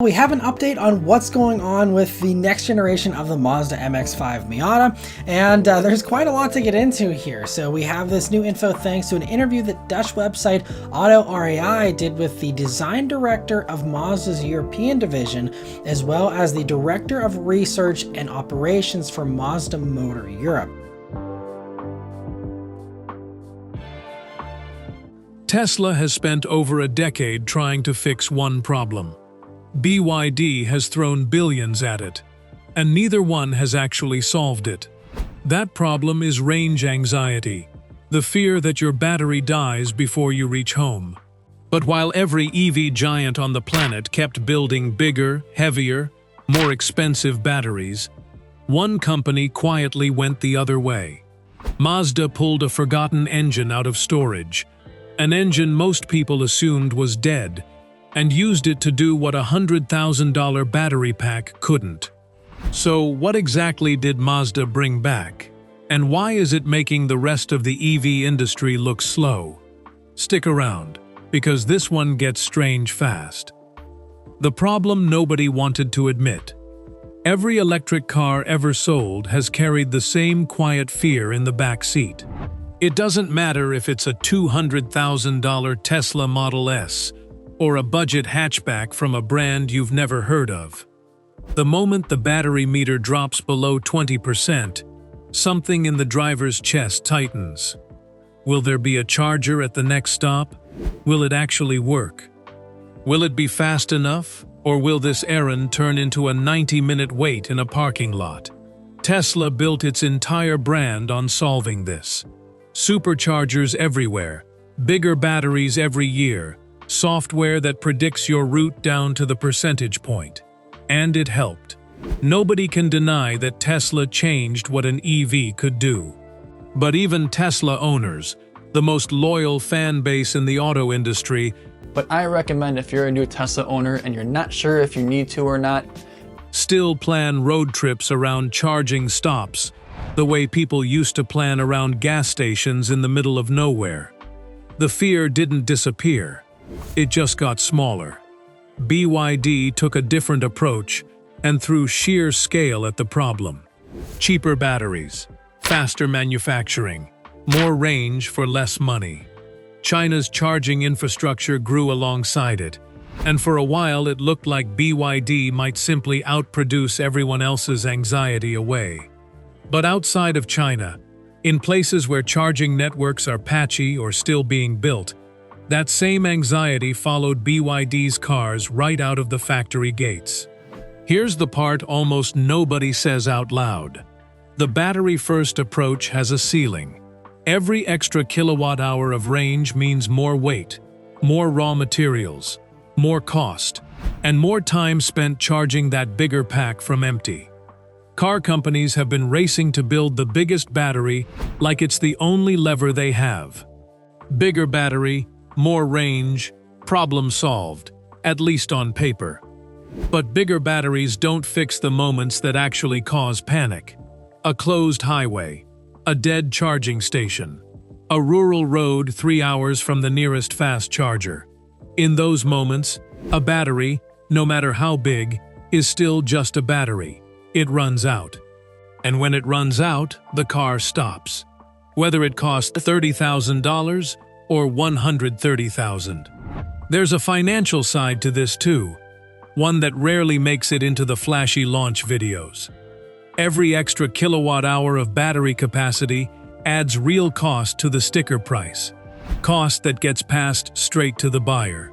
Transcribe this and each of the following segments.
We have an update on what's going on with the next generation of the Mazda MX-5 Miata, and there's quite a lot to get into here. So we have this new info thanks to an interview that Dutch website Auto RAI did with the design director of Mazda's European division, as well as the director of research and operations for Mazda Motor Europe. Tesla has spent over a decade trying to fix one problem. BYD has thrown billions at it, and neither one has actually solved it. That problem is range anxiety, the fear that your battery dies before you reach home. But while every EV giant on the planet kept building bigger, heavier, more expensive batteries, one company quietly went the other way. Mazda pulled a forgotten engine out of storage, an engine most people assumed was dead, and used it to do what a $100,000 battery pack couldn't. So what exactly did Mazda bring back? And why is it making the rest of the EV industry look slow? Stick around, because this one gets strange fast. The problem nobody wanted to admit. Every electric car ever sold has carried the same quiet fear in the back seat. It doesn't matter if it's a $200,000 Tesla Model S, or a budget hatchback from a brand you've never heard of. The moment the battery meter drops below 20%, something in the driver's chest tightens. Will there be a charger at the next stop? Will it actually work? Will it be fast enough, or will this errand turn into a 90-minute wait in a parking lot? Tesla built its entire brand on solving this. Superchargers everywhere, bigger batteries every year, software that predicts your route down to the percentage point. And it helped. Nobody can deny that Tesla changed what an EV could do. But even Tesla owners, the most loyal fan base in the auto industry, but I recommend if you're a new Tesla owner and you're not sure if you need to or not, still plan road trips around charging stops, the way people used to plan around gas stations in the middle of nowhere. The fear didn't disappear. It just got smaller. BYD took a different approach and threw sheer scale at the problem. Cheaper batteries, faster manufacturing, more range for less money. China's charging infrastructure grew alongside it, and for a while it looked like BYD might simply outproduce everyone else's anxiety away. But outside of China, in places where charging networks are patchy or still being built, that same anxiety followed BYD's cars right out of the factory gates. Here's the part almost nobody says out loud. The battery-first approach has a ceiling. Every extra kilowatt-hour of range means more weight, more raw materials, more cost, and more time spent charging that bigger pack from empty. Car companies have been racing to build the biggest battery like it's the only lever they have. Bigger battery, more range, problem solved, at least on paper. But bigger batteries don't fix the moments that actually cause panic. A closed highway, a dead charging station, a rural road 3 hours from the nearest fast charger. In those moments, a battery, no matter how big, is still just a battery. It runs out. And when it runs out, the car stops. Whether it costs $30,000 or $130,000. There's a financial side to this too, one that rarely makes it into the flashy launch videos. Every extra kilowatt-hour of battery capacity adds real cost to the sticker price, cost that gets passed straight to the buyer.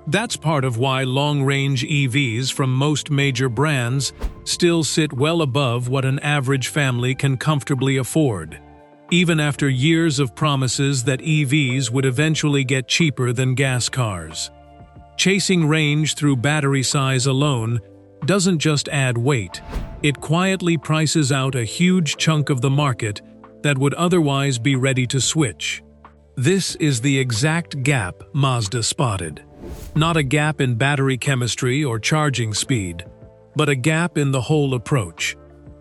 That's part of why long-range EVs from most major brands still sit well above what an average family can comfortably afford, even after years of promises that EVs would eventually get cheaper than gas cars. Chasing range through battery size alone doesn't just add weight, it quietly prices out a huge chunk of the market that would otherwise be ready to switch. This is the exact gap Mazda spotted. Not a gap in battery chemistry or charging speed, but a gap in the whole approach.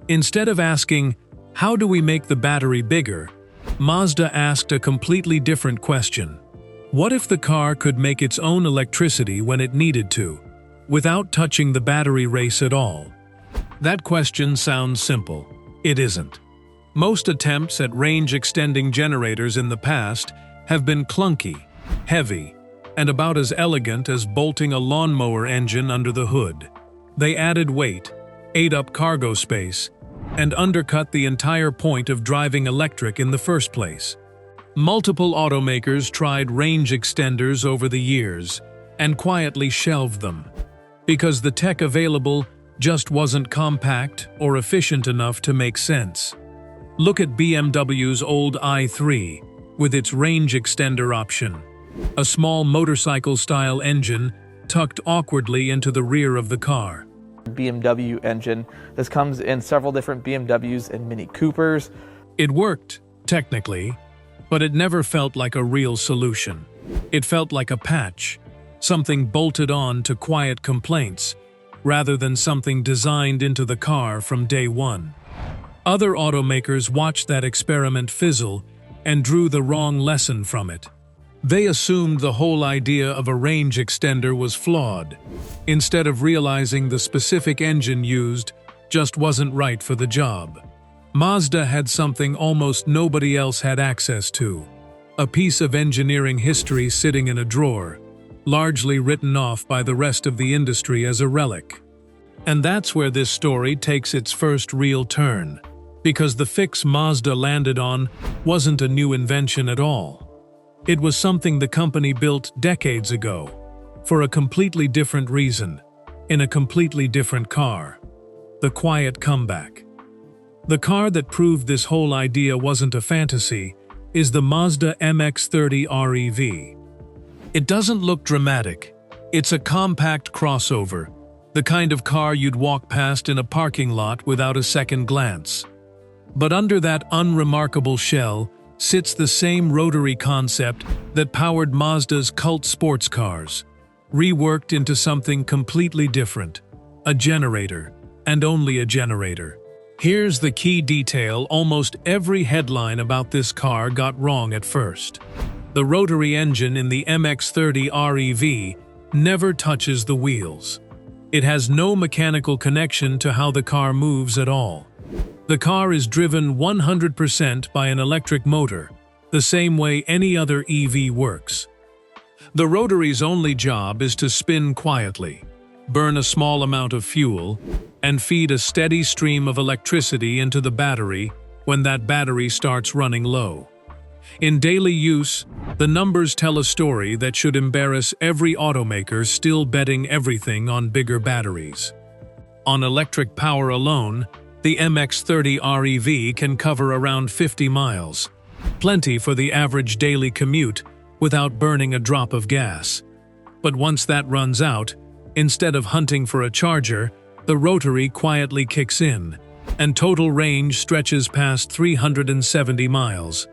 Instead of asking, "How do we make the battery bigger?" Mazda asked a completely different question. What if the car could make its own electricity when it needed to? without touching the battery race at all? That question sounds simple. It isn't. Most attempts at range-extending generators in the past have been clunky, heavy, and about as elegant as bolting a lawnmower engine under the hood. They added weight, ate up cargo space, and undercut the entire point of driving electric in the first place. Multiple automakers tried range extenders over the years and quietly shelved them, because the tech available just wasn't compact or efficient enough to make sense. Look at BMW's old i3 with its range extender option, a small motorcycle-style engine tucked awkwardly into the rear of the car. BMW engine. This comes in several different BMWs and Mini Coopers. It worked, technically, but it never felt like a real solution. It felt like a patch, something bolted on to quiet complaints, rather than something designed into the car from day one. Other automakers watched that experiment fizzle and drew the wrong lesson from it. They assumed the whole idea of a range extender was flawed, instead of realizing the specific engine used just wasn't right for the job. Mazda had something almost nobody else had access to, a piece of engineering history sitting in a drawer, largely written off by the rest of the industry as a relic. And that's where this story takes its first real turn, because the fix Mazda landed on wasn't a new invention at all. It was something the company built decades ago, for a completely different reason, in a completely different car. The quiet comeback. The car that proved this whole idea wasn't a fantasy is the Mazda MX-30 REV. It doesn't look dramatic. It's a compact crossover, the kind of car you'd walk past in a parking lot without a second glance. But under that unremarkable shell sits the same rotary concept that powered Mazda's cult sports cars, reworked into something completely different, a generator, and only a generator. Here's the key detail almost every headline about this car got wrong at first. The rotary engine in the MX-30 REV never touches the wheels. It has no mechanical connection to how the car moves at all. The car is driven 100% by an electric motor, the same way any other EV works. The rotary's only job is to spin quietly, burn a small amount of fuel, and feed a steady stream of electricity into the battery when that battery starts running low. In daily use, the numbers tell a story that should embarrass every automaker still betting everything on bigger batteries. On electric power alone, the MX-30 REV can cover around 50 miles, plenty for the average daily commute without burning a drop of gas. But once that runs out, instead of hunting for a charger, the rotary quietly kicks in, and total range stretches past 370 miles.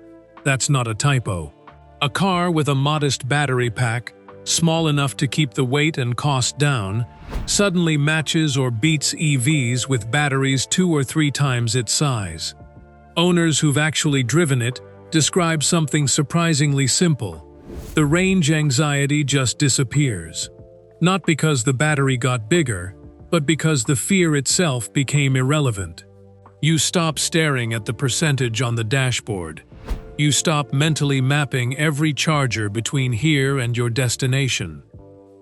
That's not a typo. A car with a modest battery pack, small enough to keep the weight and cost down, suddenly matches or beats EVs with batteries 2 or 3 times its size. Owners who've actually driven it describe something surprisingly simple. The range anxiety just disappears. Not because the battery got bigger, but because the fear itself became irrelevant. You stop staring at the percentage on the dashboard. You stop mentally mapping every charger between here and your destination.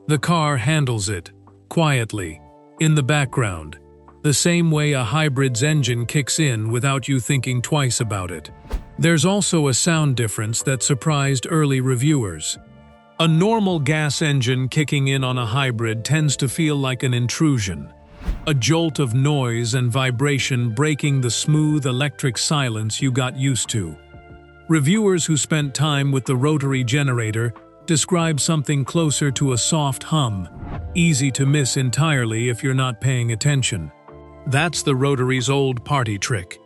The car handles it, quietly, in the background, the same way a hybrid's engine kicks in without you thinking twice about it. There's also a sound difference that surprised early reviewers. A normal gas engine kicking in on a hybrid tends to feel like an intrusion, a jolt of noise and vibration breaking the smooth electric silence you got used to. Reviewers who spent time with the rotary generator describe something closer to a soft hum, easy to miss entirely if you're not paying attention. That's the rotary's old party trick.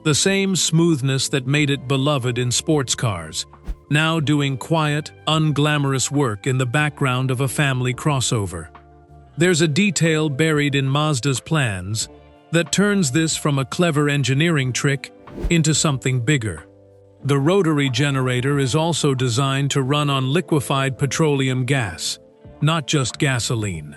The same smoothness that made it beloved in sports cars, now doing quiet, unglamorous work in the background of a family crossover. There's a detail buried in Mazda's plans that turns this from a clever engineering trick into something bigger. The rotary generator is also designed to run on liquefied petroleum gas, not just gasoline.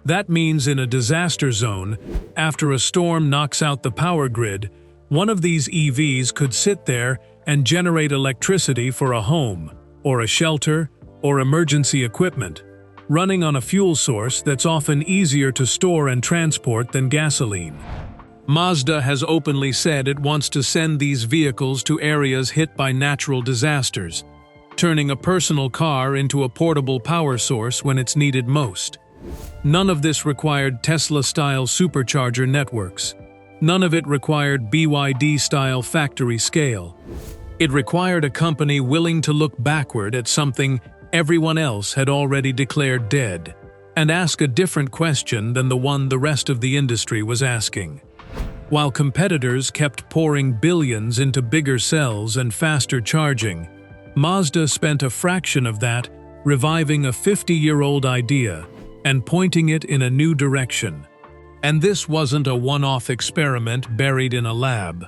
That means in a disaster zone, after a storm knocks out the power grid, one of these EVs could sit there and generate electricity for a home, or a shelter, or emergency equipment, running on a fuel source that's often easier to store and transport than gasoline. Mazda has openly said it wants to send these vehicles to areas hit by natural disasters, turning a personal car into a portable power source when it's needed most. None of this required Tesla-style supercharger networks. None of it required BYD-style factory scale. It required a company willing to look backward at something everyone else had already declared dead, and ask a different question than the one the rest of the industry was asking. While competitors kept pouring billions into bigger cells and faster charging, Mazda spent a fraction of that reviving a 50-year-old idea and pointing it in a new direction. And this wasn't a one-off experiment buried in a lab.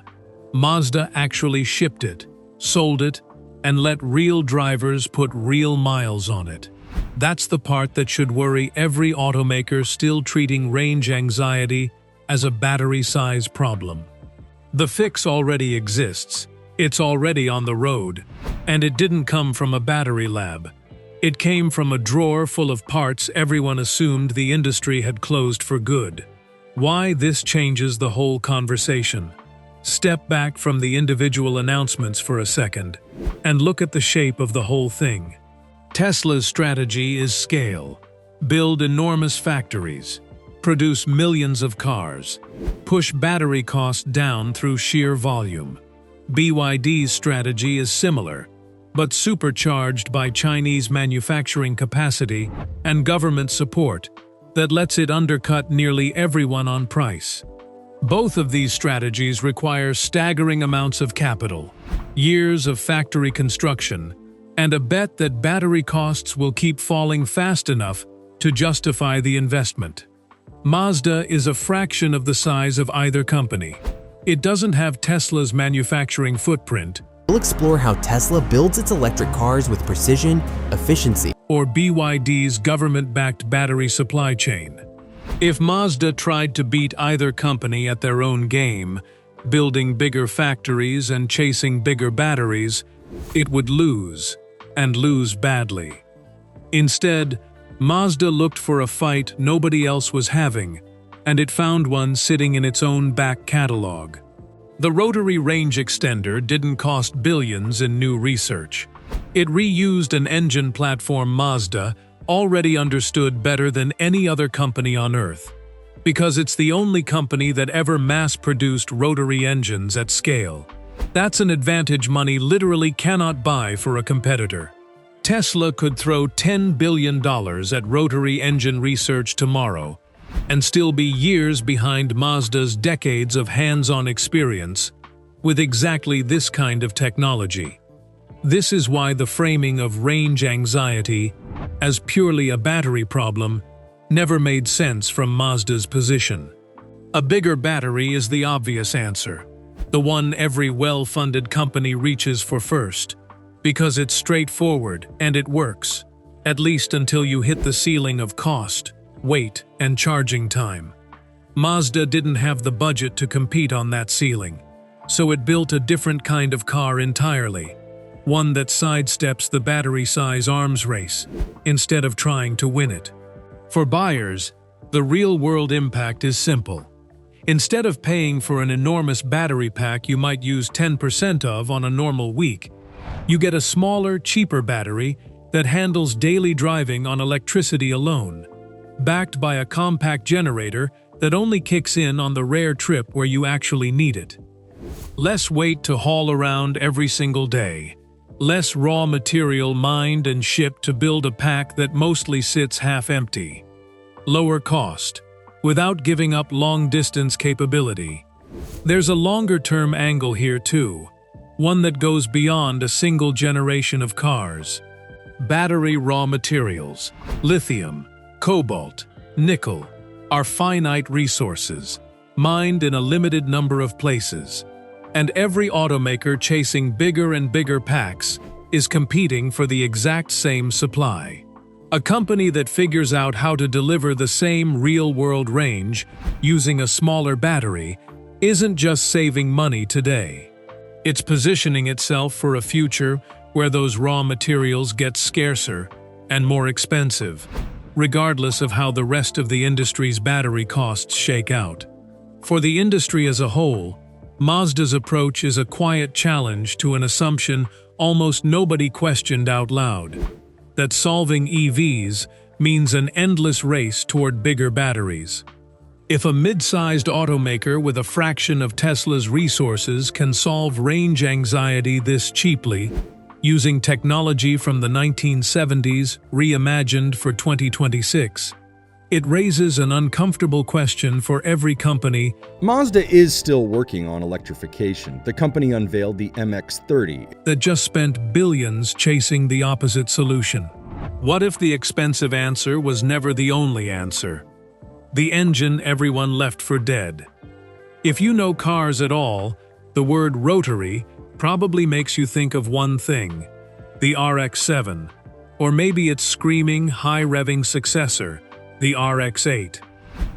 Mazda actually shipped it, sold it, and let real drivers put real miles on it. That's the part that should worry every automaker still treating range anxiety as a battery-size problem. The fix already exists, it's already on the road, and it didn't come from a battery lab. It came from a drawer full of parts everyone assumed the industry had closed for good. Why this changes the whole conversation. Step back from the individual announcements for a second, and look at the shape of the whole thing. Tesla's strategy is scale. Build enormous factories. Produce millions of cars. Push battery costs down through sheer volume. BYD's strategy is similar, but supercharged by Chinese manufacturing capacity and government support that lets it undercut nearly everyone on price. Both of these strategies require staggering amounts of capital, years of factory construction, and a bet that battery costs will keep falling fast enough to justify the investment. Mazda is a fraction of the size of either company. It doesn't have Tesla's manufacturing footprint, We'll explore how Tesla builds its electric cars with precision, efficiency, or BYD's government-backed battery supply chain. If Mazda tried to beat either company at their own game, building bigger factories and chasing bigger batteries, it would lose, and lose badly. Instead, Mazda looked for a fight nobody else was having, and it found one sitting in its own back catalog. The rotary range extender didn't cost billions in new research. It reused an engine platform Mazda already understood better than any other company on Earth, because it's the only company that ever mass-produced rotary engines at scale. That's an advantage money literally cannot buy for a competitor. Tesla could throw $10 billion at rotary engine research tomorrow, and still be years behind Mazda's decades of hands-on experience with exactly this kind of technology. This is why the framing of range anxiety as purely a battery problem never made sense from Mazda's position. A bigger battery is the obvious answer, the one every well-funded company reaches for first, because it's straightforward and it works, at least until you hit the ceiling of cost, weight, and charging time. Mazda didn't have the budget to compete on that ceiling, so it built a different kind of car entirely, one that sidesteps the battery size arms race instead of trying to win it. For buyers, the real-world impact is simple. Instead of paying for an enormous battery pack you might use 10% of on a normal week, you get a smaller, cheaper battery that handles daily driving on electricity alone, backed by a compact generator that only kicks in on the rare trip where you actually need it. Less weight to haul around every single day. Less raw material mined and shipped to build a pack that mostly sits half empty. Lower cost, without giving up long-distance capability. There's a longer-term angle here too, one that goes beyond a single generation of cars. Battery raw materials, lithium, cobalt, nickel, are finite resources, mined in a limited number of places, and every automaker chasing bigger and bigger packs is competing for the exact same supply. A company that figures out how to deliver the same real-world range using a smaller battery isn't just saving money today. It's positioning itself for a future where those raw materials get scarcer and more expensive, regardless of how the rest of the industry's battery costs shake out. For the industry as a whole, Mazda's approach is a quiet challenge to an assumption almost nobody questioned out loud: that solving EVs means an endless race toward bigger batteries. If a mid-sized automaker with a fraction of Tesla's resources can solve range anxiety this cheaply, using technology from the 1970s reimagined for 2026, it raises an uncomfortable question for every company. Mazda is still working on electrification. The company unveiled the MX-30 that just spent billions chasing the opposite solution. What if the expensive answer was never the only answer? The engine everyone left for dead. If you know cars at all, the word rotary probably makes you think of one thing: the RX-7, or maybe its screaming, high-revving successor, the RX-8.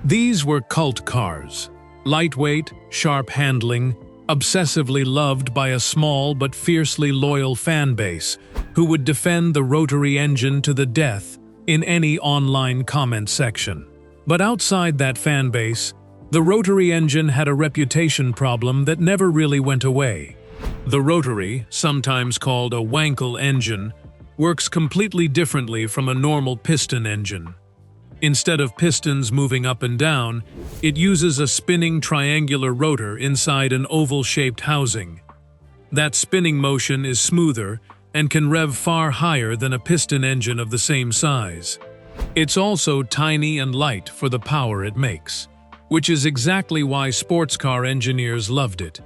These were cult cars, lightweight, sharp handling, obsessively loved by a small but fiercely loyal fan base who would defend the rotary engine to the death in any online comment section. But outside that fan base, the rotary engine had a reputation problem that never really went away. The rotary, sometimes called a Wankel engine, works completely differently from a normal piston engine. Instead of pistons moving up and down, it uses a spinning triangular rotor inside an oval-shaped housing. That spinning motion is smoother and can rev far higher than a piston engine of the same size. It's also tiny and light for the power it makes, which is exactly why sports car engineers loved it.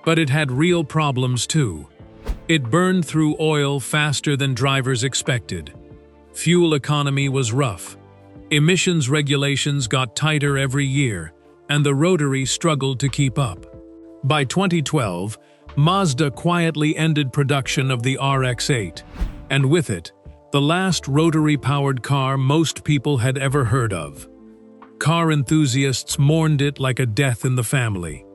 But it had real problems too. It burned through oil faster than drivers expected. Fuel economy was rough. Emissions regulations got tighter every year, and the rotary struggled to keep up. By 2012, Mazda quietly ended production of the RX-8, and with it, the last rotary-powered car most people had ever heard of. Car enthusiasts mourned it like a death in the family.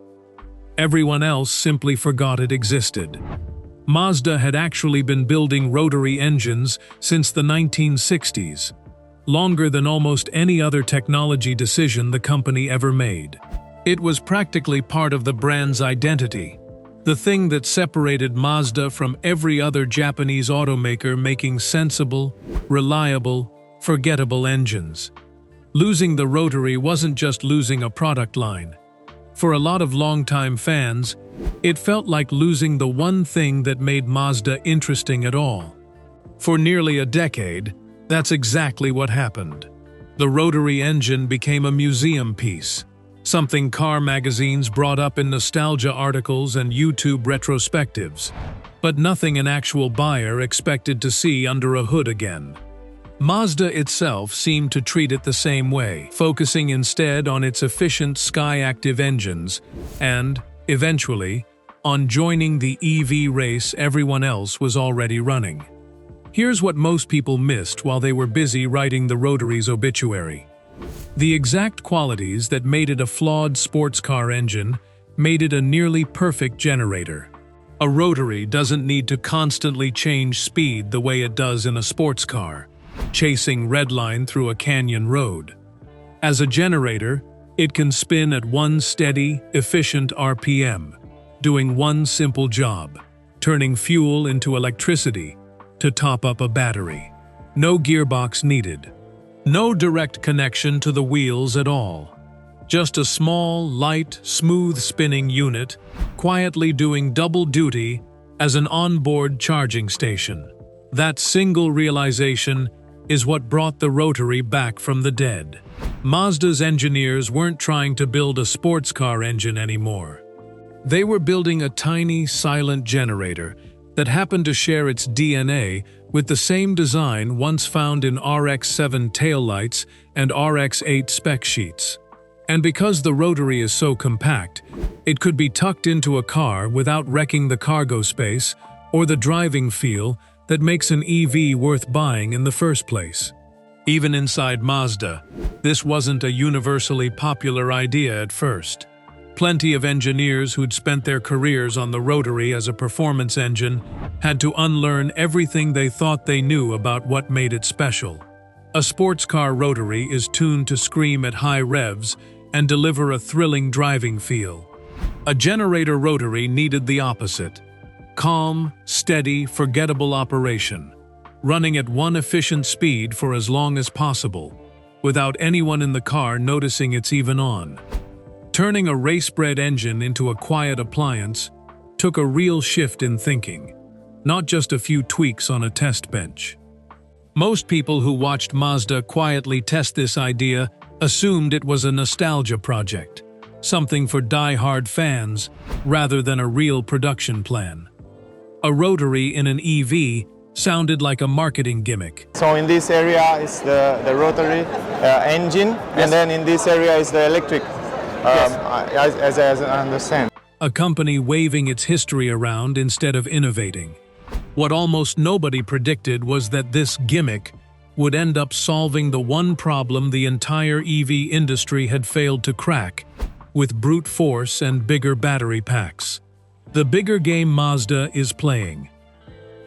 Everyone else simply forgot it existed. Mazda had actually been building rotary engines since the 1960s. Longer than almost any other technology decision the company ever made. It was practically part of the brand's identity, the thing that separated Mazda from every other Japanese automaker making sensible, reliable, forgettable engines. Losing the rotary wasn't just losing a product line. For a lot of longtime fans, it felt like losing the one thing that made Mazda interesting at all. For nearly a decade, that's exactly what happened. The rotary engine became a museum piece, something car magazines brought up in nostalgia articles and YouTube retrospectives, but nothing an actual buyer expected to see under a hood again. Mazda itself seemed to treat it the same way, focusing instead on its efficient Sky-active engines and, eventually, on joining the EV race everyone else was already running. Here's what most people missed while they were busy writing the rotary's obituary. The exact qualities that made it a flawed sports car engine made it a nearly perfect generator. A rotary doesn't need to constantly change speed the way it does in a sports car, chasing redline through a canyon road. As a generator, it can spin at one steady, efficient RPM, doing one simple job: turning fuel into electricity to top up a battery. No gearbox needed. No direct connection to the wheels at all. Just a small, light, smooth-spinning unit, quietly doing double duty as an onboard charging station. That single realization is what brought the rotary back from the dead. Mazda's engineers weren't trying to build a sports car engine anymore. They were building a tiny, silent generator that happened to share its DNA with the same design once found in RX-7 taillights and RX-8 spec sheets. And because the rotary is so compact, it could be tucked into a car without wrecking the cargo space or the driving feel that makes an EV worth buying in the first place. Even inside Mazda, this wasn't a universally popular idea at first. Plenty of engineers who'd spent their careers on the rotary as a performance engine had to unlearn everything they thought they knew about what made it special. A sports car rotary is tuned to scream at high revs and deliver a thrilling driving feel. A generator rotary needed the opposite. Calm, steady, forgettable operation, running at one efficient speed for as long as possible, without anyone in the car noticing it's even on. Turning a race-bred engine into a quiet appliance took a real shift in thinking, not just a few tweaks on a test bench. Most people who watched Mazda quietly test this idea assumed it was a nostalgia project, something for die-hard fans rather than a real production plan. A rotary in an EV sounded like a marketing gimmick. So in this area is the rotary engine, and then in this area is the electric, as I understand. A company waving its history around instead of innovating. What almost nobody predicted was that this gimmick would end up solving the one problem the entire EV industry had failed to crack, with brute force and bigger battery packs. The bigger game Mazda is playing.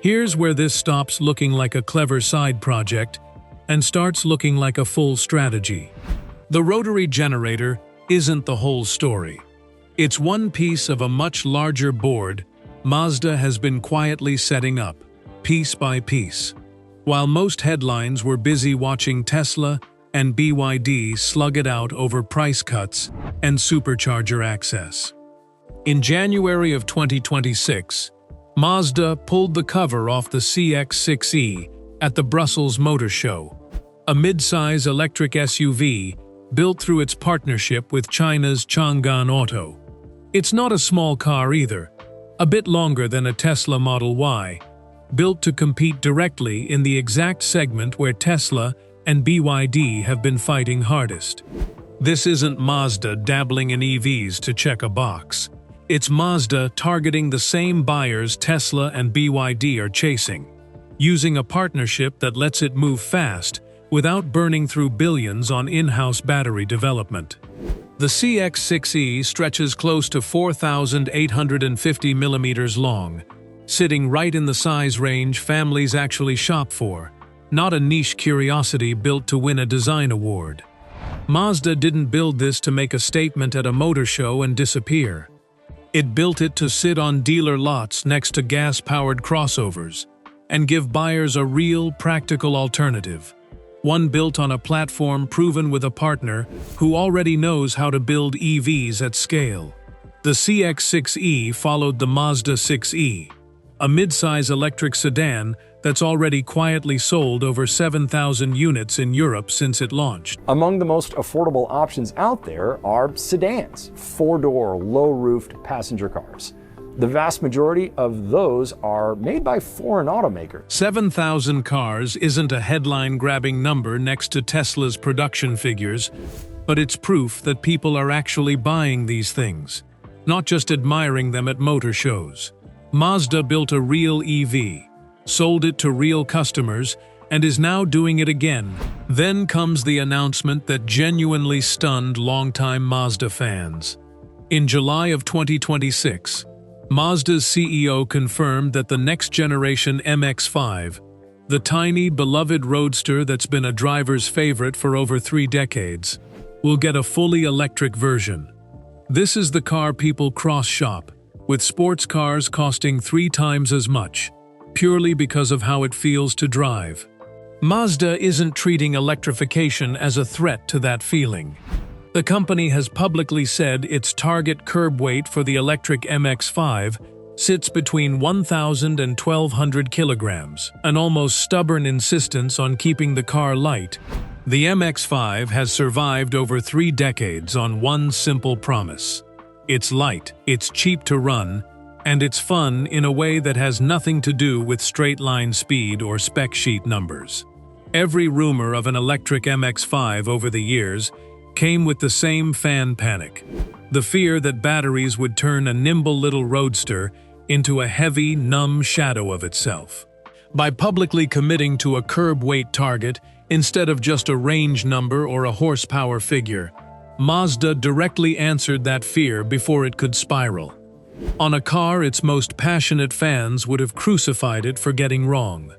Here's where this stops looking like a clever side project and starts looking like a full strategy. The rotary generator isn't the whole story. It's one piece of a much larger board Mazda has been quietly setting up, piece by piece. While most headlines were busy watching Tesla and BYD slug it out over price cuts and supercharger access. In January of 2026, Mazda pulled the cover off the CX-6e at the Brussels Motor Show, a mid-size electric SUV built through its partnership with China's Chang'an Auto. It's not a small car either, a bit longer than a Tesla Model Y, built to compete directly in the exact segment where Tesla and BYD have been fighting hardest. This isn't Mazda dabbling in EVs to check a box. It's Mazda targeting the same buyers Tesla and BYD are chasing, using a partnership that lets it move fast without burning through billions on in-house battery development. The CX-6e stretches close to 4,850 millimeters long, sitting right in the size range families actually shop for, not a niche curiosity built to win a design award. Mazda didn't build this to make a statement at a motor show and disappear. It built it to sit on dealer lots next to gas-powered crossovers and give buyers a real, practical alternative. One built on a platform proven with a partner who already knows how to build EVs at scale. The CX-6e followed the Mazda 6e, a mid-size electric sedan that's already quietly sold over 7,000 units in Europe since it launched. Among the most affordable options out there are sedans, four-door, low-roofed passenger cars. The vast majority of those are made by foreign automakers. 7,000 cars isn't a headline-grabbing number next to Tesla's production figures, but it's proof that people are actually buying these things, not just admiring them at motor shows. Mazda built a real EV, sold it to real customers, and is now doing it again. Then comes the announcement that genuinely stunned longtime Mazda fans. In July of 2026, Mazda's CEO confirmed that the next-generation MX-5, the tiny, beloved roadster that's been a driver's favorite for over 3 decades, will get a fully electric version. This is the car people cross-shop, with sports cars costing 3 times as much, purely because of how it feels to drive. Mazda isn't treating electrification as a threat to that feeling. The company has publicly said its target curb weight for the electric MX-5 sits between 1,000 and 1,200 kilograms, an almost stubborn insistence on keeping the car light. The MX-5 has survived over 3 decades on one simple promise. It's light, it's cheap to run, and it's fun in a way that has nothing to do with straight-line speed or spec sheet numbers. Every rumor of an electric MX-5 over the years came with the same fan panic, the fear that batteries would turn a nimble little roadster into a heavy, numb shadow of itself. By publicly committing to a curb weight target, Instead of just a range number or a horsepower figure, Mazda directly answered that fear before it could spiral. On a car its most passionate fans would have crucified it for getting wrong.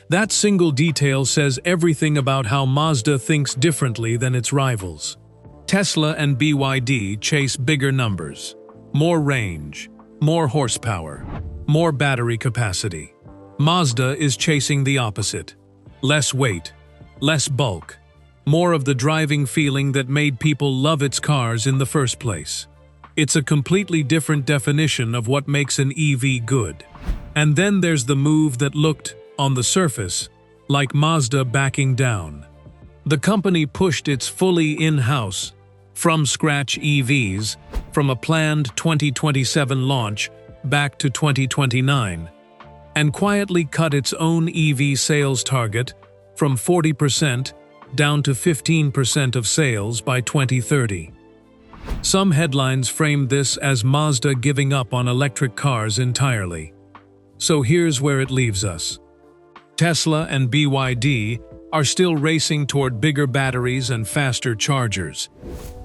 That single detail says everything about how Mazda thinks differently than its rivals. Tesla and BYD chase bigger numbers, more range, more horsepower, more battery capacity. Mazda is chasing the opposite. Less weight, less bulk, more of the driving feeling that made people love its cars in the first place. It's a completely different definition of what makes an EV good. And then there's the move that looked, on the surface, like Mazda backing down. The company pushed its fully in-house, from-scratch EVs from a planned 2027 launch back to 2029, and quietly cut its own EV sales target from 40% down to 15% of sales by 2030. Some headlines framed this as Mazda giving up on electric cars entirely. So here's where it leaves us. Tesla and BYD are still racing toward bigger batteries and faster chargers,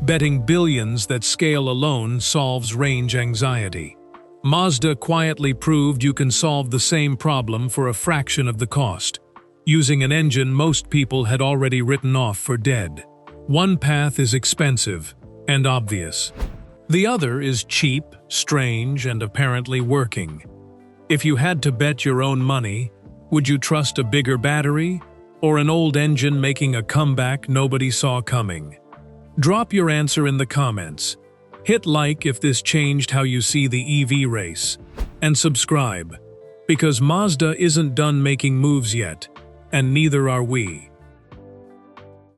betting billions that scale alone solves range anxiety. Mazda quietly proved you can solve the same problem for a fraction of the cost, using an engine most people had already written off for dead. One path is expensive and obvious. The other is cheap, strange, and apparently working. If you had to bet your own money, would you trust a bigger battery or an old engine making a comeback nobody saw coming? Drop your answer in the comments. Hit like if this changed how you see the EV race, and subscribe, because Mazda isn't done making moves yet, and neither are we.